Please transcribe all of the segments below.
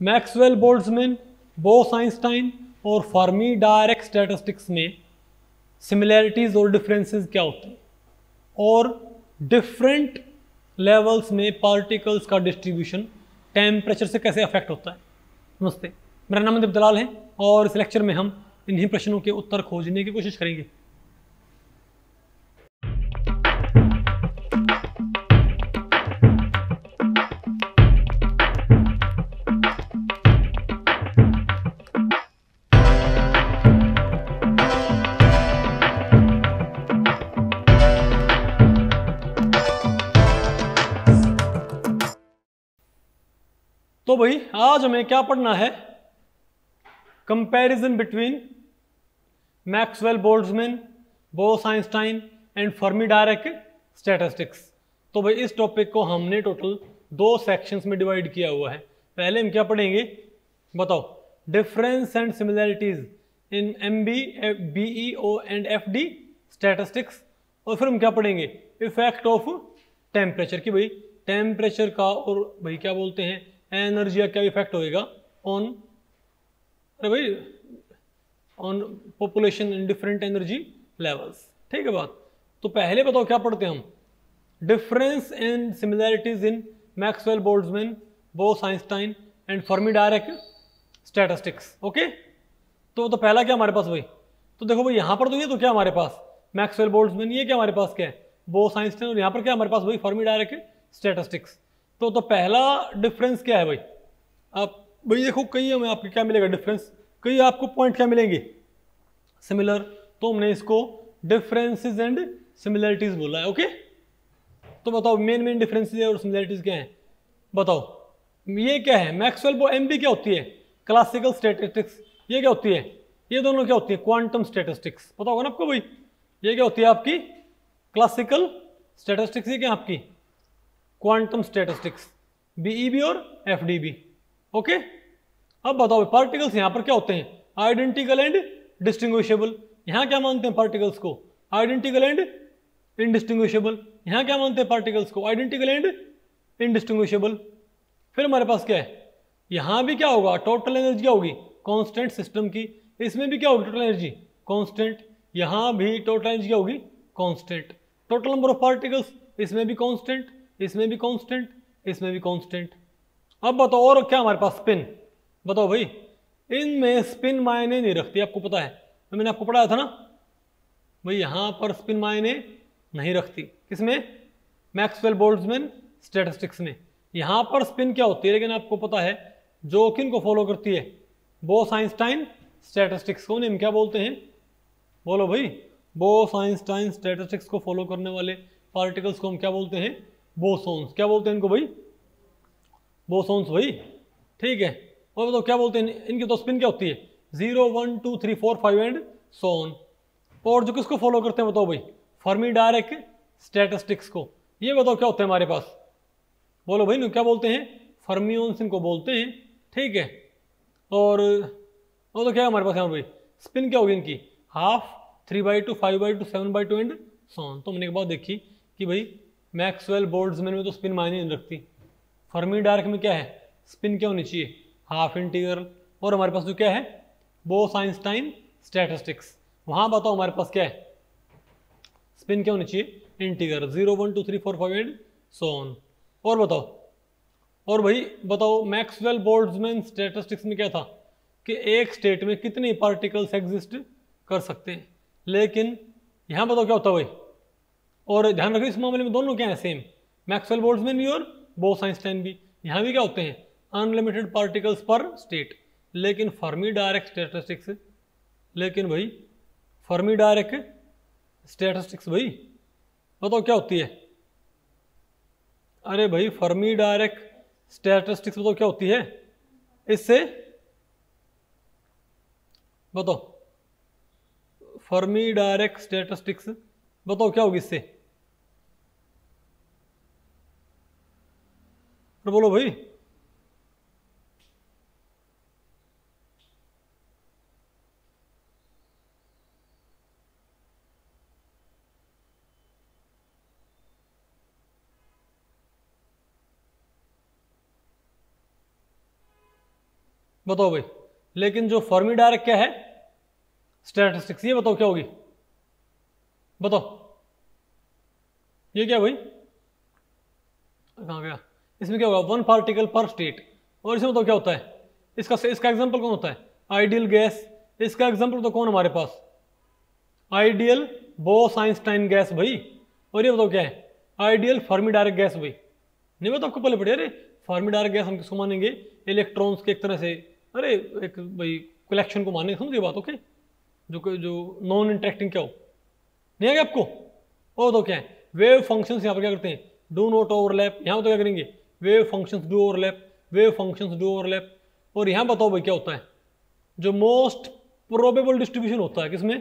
Maxwell Boltzmann, बोस-आइंस्टाइन और Fermi Dirac statistics में similarities और डिफरेंसेस क्या होते हैं, और डिफरेंट लेवल्स में पार्टिकल्स का डिस्ट्रीब्यूशन टेम्परेचर से कैसे अफेक्ट होता है। नमस्ते, मेरा नाम दीप दलाल है और इस लेक्चर में हम इन्हीं प्रश्नों के उत्तर खोजने की कोशिश करेंगे। तो भाई आज हमें क्या पढ़ना है, comparison between Maxwell Boltzmann, Bose-Einstein and Fermi Dirac statistics. तो भाई इस टॉपिक को हमने टोटल 2 सेक्शंस में डिवाइड किया हुआ है। पहले हम क्या पढ़ेंगे बताओ, difference and similarities in MB, BEO and FD statistics, और फिर हम क्या पढ़ेंगे, इफेक्ट ऑफ टेम्परेचर, कि भाई टेम्परेचर का और भाई क्या बोलते हैं एनर्जी का क्या इफेक्ट होएगा ऑन, अरे भाई on population in different energy levels. ठीक है बात। तो पहले बताओ क्या पढ़ते हैं हम, difference and similarities in Maxwell Boltzmann, Bose-Einstein and Fermi Dirac statistics. Okay, तो पहला क्या हमारे पास भाई, तो देखो भाई यहाँ पर तो ये तो क्या हमारे पास मैक्सवेल बोल्ट्जमैन, ये क्या हमारे पास क्या है बोस-आइंस्टाइन, और यहाँ पर क्या हमारे पास भाई फर्मी डायरेक स्टैटिस्टिक्स। तो पहला डिफरेंस क्या है भाई, आप भाई देखो कई हमें आपको क्या मिलेगा डिफरेंस, कई आपको पॉइंट क्या मिलेंगे सिमिलर, तो हमने इसको डिफरेंसेस एंड सिमिलरिटीज बोला है। ओके, तो बताओ मेन डिफरेंसेस और सिमिलरिटीज क्या है, बताओ ये क्या है मैक्सवेल एमबी क्या होती है क्लासिकल स्टैटिस्टिक्स, ये क्या होती है, ये दोनों क्या होती है क्वांटम स्टैटिस्टिक्स, पता होगा ना आपको भाई, ये क्या होती है आपकी क्लासिकल स्टैटिस्टिक्स, ये क्या आपकी क्वांटम स्टैटिस्टिक्स, बीईबी और एफडीबी। ओके, अब बताओ पार्टिकल्स यहां पर क्या होते हैं आइडेंटिकल एंड डिस्टिंग्विशेबल, यहां क्या मानते हैं पार्टिकल्स को आइडेंटिकल एंड इनडिस्टिंग्विशेबल, यहां क्या मानते हैं पार्टिकल्स को आइडेंटिकल एंड इनडिस्टिंग्विशेबल। फिर हमारे पास क्या है, यहां भी क्या होगा टोटल एनर्जी क्या होगी कांस्टेंट सिस्टम की, इसमें भी क्या होगी टोटल एनर्जी कांस्टेंट, यहां भी टोटल एनर्जी क्या होगी constant, total number of particles इसमें भी कांस्टेंट, इसमें भी कांस्टेंट, इसमें भी कांस्टेंट। अब बताओ और क्या हमारे पास स्पिन, बताओ भाई इनमें स्पिन मायने नहीं रखती, आपको पता है तो मैंने आपको पढ़ाया था ना भाई, यहां पर स्पिन मायने नहीं रखती, किसमें मैक्सवेल बोल्ट्जमैन स्टैटिस्टिक्स में, यहां पर स्पिन क्या होती है, लेकिन आपको पता है जो किन को फॉलो करती है बोस-आइंस्टाइन स्टैटिस्टिक्स को हम क्या बोलते हैं, बोलो भाई बोस-आइंस्टाइन स्टैटिस्टिक्स को फॉलो करने वाले पार्टिकल्स को हम क्या बोलते हैं बोसोन्स, क्या बोलते हैं इनको भाई बोसोन्स भाई। ठीक है, और बताओ क्या बोलते हैं इनकी तो स्पिन क्या होती है 0 1 2 3 4 5 एंड सो ऑन, और जो किसको फॉलो करते हैं बताओ भाई फर्मी डायरेक स्टैटिस्टिक्स को, ये बताओ क्या होते हैं हमारे पास, बोलो भाई क्या बोलते हैं फर्मियोन्स इनको बोलते हैं। ठीक है, और तो क्या है हमारे पास यहाँ भाई स्पिन क्या होगी इनकी हाफ, 3/2, 5/2, 7/2 एंड सो ऑन। तो हमने एक बात देखी कि भाई मैक्सवेल बोल्ट्जमैन में तो स्पिन मायने नहीं रखती, फर्मी डायरेक में क्या है स्पिन क्या होनी चाहिए हाफ इंटीग्रल, और हमारे पास जो क्या है बोस-आइंस्टाइन स्टैटिस्टिक्स, वहां बताओ हमारे पास क्या है स्पिन क्या होनी चाहिए इंटीग्रल 0 1 2 3 4 5 एंड सो ऑन। और बताओ, और भाई बताओ मैक्सवेल बोल्ट्जमैन स्टैटिस्टिक्स में क्या था कि एक स्टेट में कितने पार्टिकल्स एग्जिस्ट कर सकते हैं, लेकिन यहां बताओ क्या होता है भाई, और ध्यान रखिए इस मामले में दोनों क्या है सेम, मैक्सवेल बोल्ट्जमैन भी और बोस-आइंस्टाइन भी, यहां भी क्या होते हैं अनलिमिटेड पार्टिकल्स पर स्टेट, लेकिन फर्मी डायरेक स्टैटिस्टिक्स, लेकिन भाई फर्मी डायरेक स्टैटिस्टिक्स भाई बताओ क्या होती है, अरे भाई फर्मी डायरेक स्टैटिस्टिक्स बताओ क्या होती है, इससे बताओ फर्मी डायरेक स्टैटिस्टिक्स बताओ क्या होगी इससे, तो बोलो भाई बताओ भाई। लेकिन जो फर्मी डायरेक्ट क्या है, स्टैटिस्टिक्स, ये बताओ क्या होगी, बताओ ये क्या भाई, कहाँ गया, इसमें क्या होगा, वन पार्टिकल पर स्टेट। और इसमें बताओ क्या होता है, इसका एग्जांपल कौन होता है, आइडियल गैस। इसका एग्जांपल तो कौन हमारे पास, आइडियल बोस-आइंस्टाइन गैस भाई। और ये बताओ क्या है, आइडियल फर्मी डायरेक्ट गैस भाई। नहीं बताओ आपको पहले पड़े, अरे फर्मी डायरेक्ट गैस हम किसको मानेंगे, इलेक्ट्रॉन्स के एक तरह से, अरे एक भाई कलेक्शन को मानेंगे, समझिए बात, ओके, जो नॉन इंटरेक्टिंग क्या हो, नहीं आ गया आपको। और तो क्या है, वेव फंक्शंस यहाँ पर क्या करते हैं, डू नॉट ओवरलैप। यहाँ तो क्या करेंगे, wave functions do overlap, wave functions do overlap. और यहाँ बताओ भाई क्या होता है, जो मोस्ट प्रोबेबल डिस्ट्रीब्यूशन होता है किसमें,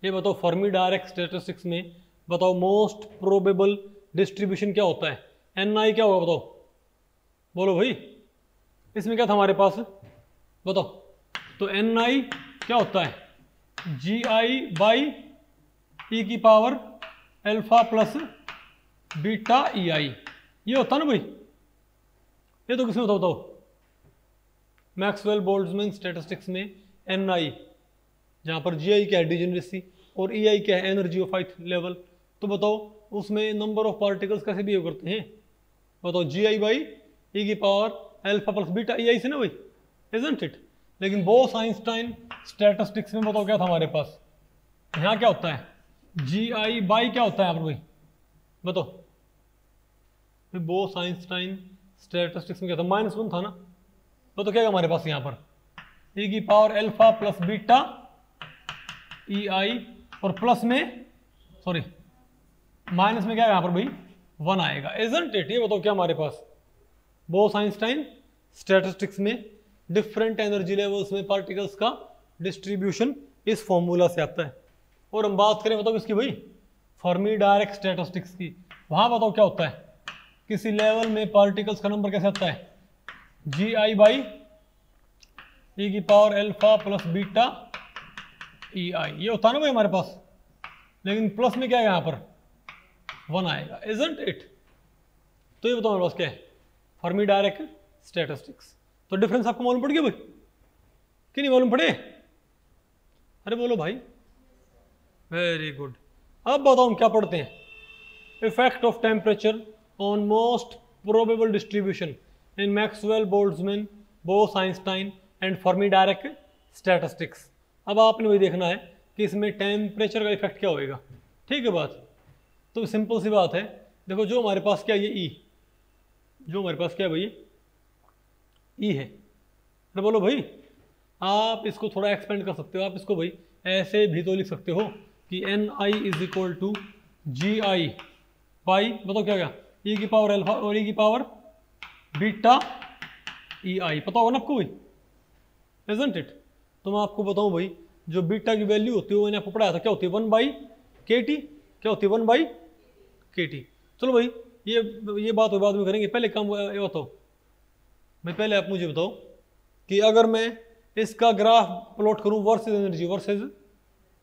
ये बताओ फर्मी डायरेक्ट स्टैटिस्टिक्स में, बताओ मोस्ट प्रोबेबल डिस्ट्रीब्यूशन क्या होता है, NI क्या होगा बताओ, बोलो भाई। इसमें क्या था हमारे पास, बताओ। तो NI क्या होता है, GI/e⁻⁴ प्लस बीटा EI, ये होता ना भाई। ये तो किसमें बताओ, मैक्सवेल बोल्ट्जमैन स्टैटिस्टिक्स में NI, जहां पर GI क्या है, डिजेनरेसी, और EI क्या है, एनर्जी ऑफ हाइट लेवल। तो बताओ उसमें नंबर ऑफ पार्टिकल्स कैसे बिहेव करते हैं, बताओ, GI/e⁻⁴ प्लस बीटा EI से ना भाई, इजंट इट। लेकिन बोस-आइंस्टाइन स्टैटिस्टिक्स में बताओ क्या था हमारे पास, यहाँ क्या होता है, GI/ क्या होता है यहाँ पर भाई, बताओ। बोस-आइंस्टाइन स्टैटिस्टिक्स में क्या था, -1 था ना। तो क्या है हमारे पास यहाँ पर, e⁻⁴ प्लस बीटा EI, और प्लस में, सॉरी माइनस में क्या है यहाँ पर भाई, 1 आएगा, इजंट इट। ये बताओ क्या हमारे पास, बोस-आइंस्टाइन स्टैटिस्टिक्स में डिफरेंट एनर्जी लेवल्स में पार्टिकल्स का डिस्ट्रीब्यूशन इस फॉर्मूला से आता है। और हम बात करें बताओ किसकी भाई, फर्मी डायरेक्ट स्टैटिस्टिक्स की, वहां बताओ क्या होता है, किसी लेवल में पार्टिकल्स का नंबर कैसे आता है, GI/e⁻⁴ प्लस बीटा EI, ये होता है ना भाई हमारे पास। लेकिन प्लस में क्या है यहाँ पर, 1 आएगा, इजंट इट। तो ये बताओ मेरे पास क्या है, फर्मी डायरेक्ट स्टैटिस्टिक्स। तो डिफरेंस आपको मालूम पड़ गया भाई, कि नहीं मालूम पड़े, अरे बोलो भाई, वेरी गुड। अब बताओ हम क्या पढ़ते हैं, effect of temperature on most probable distribution in Maxwell Boltzmann Bose-Einstein and Fermi Dirac statistics. अब आपने वही देखना है कि इसमें टेम्परेचर का इफेक्ट क्या होएगा, ठीक है बात। तो सिंपल सी बात है, देखो जो हमारे पास क्या है, ये E, जो हमारे पास क्या है भाई, E है। अरे बोलो भाई, आप इसको थोड़ा एक्सपेंड कर सकते हो, आप इसको भाई ऐसे भी तो लिख सकते हो कि NI = GI बाई, बताओ क्या गया, e⁻⁴ और e⁻β EI, पता होगा ना आपको भाई, इजंट इट। तो मैं आपको बताऊं भाई, जो बीटा की वैल्यू होती है वो मैंने आपको पढ़ाया था, क्या होती है, 1/kT, क्या होती है 1/kT। चलो भाई ये बात बाद में करेंगे, पहले काम ये बताओ भाई, पहले आप मुझे बताओ कि अगर मैं इसका ग्राफ प्लॉट करूं वर्सेस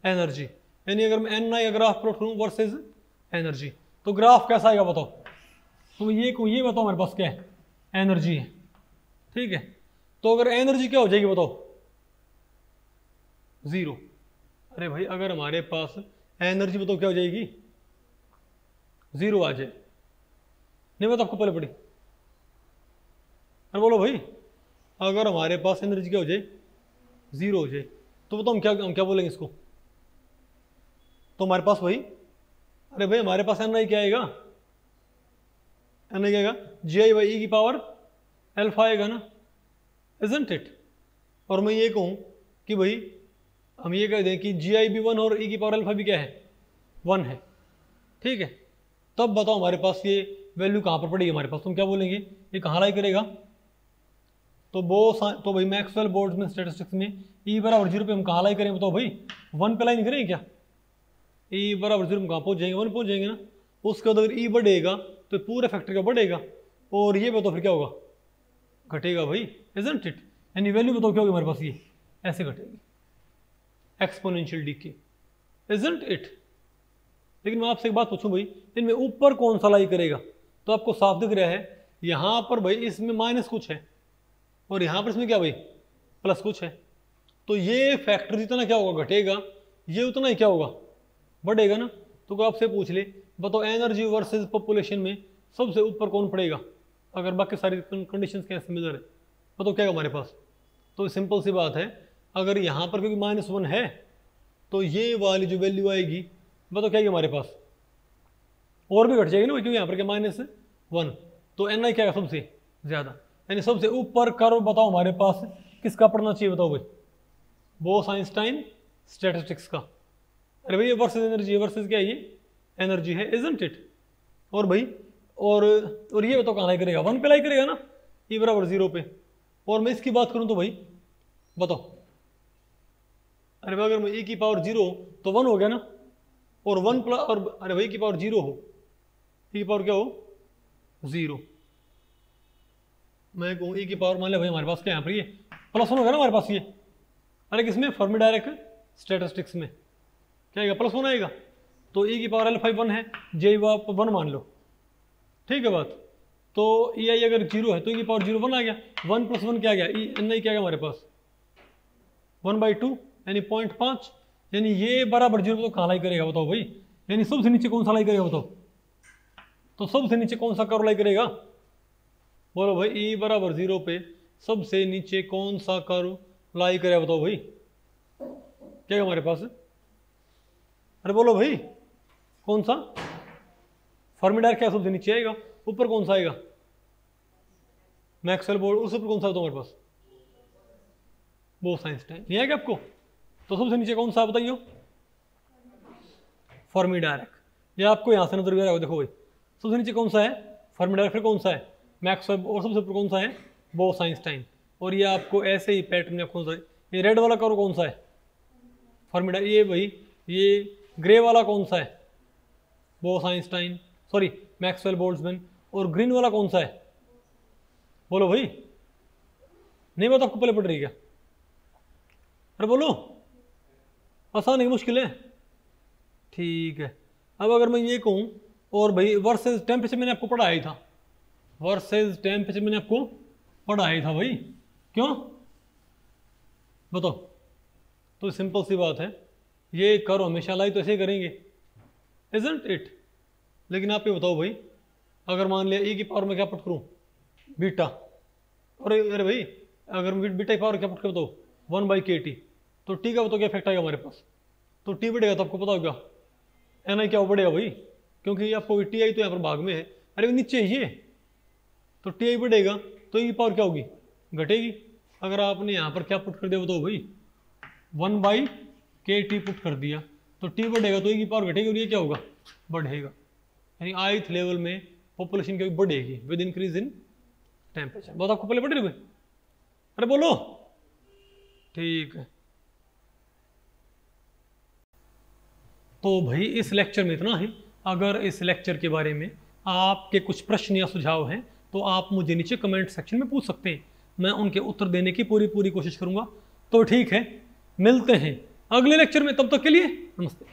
एनर्जी, यानी अगर मैं NI का ग्राफ प्लॉट करूं वर्सेस एनर्जी, तो ग्राफ कैसा आएगा बताओ। तो ये बताओ हमारे पास क्या है, एनर्जी है, ठीक है। तो अगर एनर्जी क्या हो जाएगी बताओ, 0। अरे भाई अगर हमारे पास एनर्जी बताओ क्या हो जाएगी, 0 आ जाए, नहीं बताओ आपको पहले पड़ी, अरे बोलो भाई, अगर हमारे पास एनर्जी क्या हो जाए, 0 हो जाए, तो बताओ हम क्या बोलेंगे इसको। तो हमारे पास भाई, अरे भाई हमारे पास NI क्या आएगा, NI क्या आएगा, GI/e⁻⁴ आएगा ना, इजंट इट। और मैं ये कहूँ कि भाई हम ये कह दें कि GI भी 1 और e⁻⁴ भी क्या है, 1 है, ठीक है। तब बताओ हमारे पास ये वैल्यू कहाँ पर पड़ेगी हमारे पास, तुम क्या बोलेंगे, ये कहाँ लाई करेगा। तो भाई मैक्सवेल बोल्ट्जमैन स्टैटिस्टिक्स में E = 0 पे हम कहाँ लाई करें बताओ भाई, 1 पे लाइन करें क्या, E = 0 हम कहाँ पहुँच जाएंगे, 1 पहुँच जाएंगे ना। उसके बाद अगर E बढ़ेगा तो पूरे फैक्टर का बढ़ेगा, और ये बताओ फिर क्या होगा, घटेगा भाई, इजंट इट। यानी वैल्यू बताओ क्या होगी हमारे पास, ये ऐसे घटेगी, एक्सपोनेंशियल डीके, इजंट इट। लेकिन मैं आपसे एक बात पूछूं भाई, इनमें ऊपर कौन सा लाई करेगा, तो आपको साफ दिख रहा है यहाँ पर भाई इसमें माइनस कुछ है, और यहाँ पर इसमें क्या भाई प्लस कुछ है, तो ये फैक्टर जितना क्या होगा घटेगा, ये उतना ही क्या होगा बढ़ेगा ना। तो कोई आपसे पूछ ले बताओ एनर्जी वर्सेस पॉपुलेशन में सबसे ऊपर कौन पड़ेगा, अगर बाकी सारी कंडीशंस कैसे सिमिलर है, बताओ क्या है हमारे पास। तो सिंपल सी बात है, अगर यहाँ पर क्योंकि -1 है तो ये वाली जो वैल्यू आएगी बताओ क्या है हमारे पास, और भी घट जाएगी ना क्योंकि यहाँ पर क्या -1, तो एन आई क्या है सबसे ज़्यादा, यानी सबसे ऊपर कर्व बताओ हमारे पास किसका पढ़ना चाहिए बताओ भाई, बोस-आइंस्टाइन स्टैटिस्टिक्स का। अरे भाई ये वर्सेस एनर्जी, वर्सेस क्या है ये एनर्जी है, इजंट इट। और भाई और ये बताओ कहाँ लाई करेगा, 1 पे लाई करेगा ना, E बराबर 0 पे। और मैं इसकी बात करूँ तो भाई बताओ, अरे भाई अगर मैं E की पावर 0 तो 1 हो गया ना, और 1 प्लस और अरे भाई की पावर 0 हो, E की पावर क्या हो 0, मैं कहूँ E की पावर मान लिया भाई हमारे पास क्या यहाँ पर ये +1 होगा ना हमारे पास ये, अरे किसमें फर्मी डायरेक्ट स्टैटिस्टिक्स में क्या आएगा +1 आएगा, तो E की पावर α 1 है, J आप 1 मान लो, ठीक है बात। तो EI अगर 0 है तो E की पावर 0 1 आ गया, 1 + 1 क्या आ गया, NI क्या आ गया हमारे पास 1/2 यानी 0.5, यानी ये बराबर 0 तो कहाँ लाई करेगा बताओ भाई, यानी सबसे नीचे कौन सा लाई करेगा बताओ, तो सबसे नीचे कौन सा कर्व लाई करेगा, बोलो भाई E बराबर 0 पे सबसे नीचे कौन सा कर्व लाई करेगा बताओ भाई, क्या है हमारे पास, अरे बोलो भाई कौन सा, फर्मी डायरेक्ट क्या सबसे नीचे आएगा, ऊपर कौन सा आएगा मैक्सवेल बोर्ड, उस ऊपर कौन सा होता है हमारे पास बोस-आइंस्टाइन, नहीं आएगा आपको, तो सबसे नीचे कौन सा बताइए फर्मी डायरेक्ट, ये आपको यहाँ से नजर आ रहा है, देखो भाई सबसे नीचे कौन सा है फर्मी डायरेक्ट, फिर कौन सा है मैक्सवेल, और सबसे ऊपर कौन सा है बोस-आइंस्टाइन। और ये आपको ऐसे ही पैटर्न में कौन सा है, ये रेड वाला कर्व कौन सा है फर्मी डायरेक्ट, ये भाई ये ग्रे वाला कौन सा है बोस-आइंस्टाइन सॉरी मैक्सवेल बोल्ट्जमैन, और ग्रीन वाला कौन सा है बोलो भाई, नहीं बात आपको पहले पड़ रही क्या, अरे बोलो आसान है मुश्किल है, ठीक है। अब अगर मैं ये कहूँ और भाई वर्सेस टेम्परेचर मैंने आपको पढ़ाया ही था, वर्सेस टेम्परेचर मैंने आपको पढ़ाया ही था भाई, क्यों बताओ, तो सिंपल सी बात है, ये करो हमेशा लाई तो ऐसे ही करेंगे इजंट इट। लेकिन आप ये बताओ भाई, अगर मान लिया E की पावर में क्या पुट करूँ बीटा, और अरे भाई अगर बीटा की पावर क्या पुट कर बताओ 1/kT, तो T का बताओ क्या इफेक्ट आएगा हमारे पास, तो T बढ़ेगा तो आपको पता होगा NI क्या बढ़ेगा भाई, क्योंकि आपको TI तो यहाँ पर भाग में है, अरे नीचे ये तो TI बढ़ेगा तो E की पावर क्या होगी घटेगी। अगर आपने यहाँ पर क्या पुट कर दिया बताओ भाई 1/kT पुट कर दिया, तो T बढ़ेगा तो E की पावर घटेगी, और ये क्या होगा बढ़ेगा, यानी ith लेवल में पॉपुलेशन क्या बढ़ेगी विद इंक्रीज इन टेम्परेचर। बहुत आपको पहले पढ़ रहे भाई, अरे बोलो ठीक है। तो भाई इस लेक्चर में इतना ही, अगर इस लेक्चर के बारे में आपके कुछ प्रश्न या सुझाव हैं तो आप मुझे नीचे कमेंट सेक्शन में पूछ सकते हैं, मैं उनके उत्तर देने की पूरी कोशिश करूंगा। तो ठीक है, मिलते हैं अगले लेक्चर में, तब तक के लिए नमस्ते।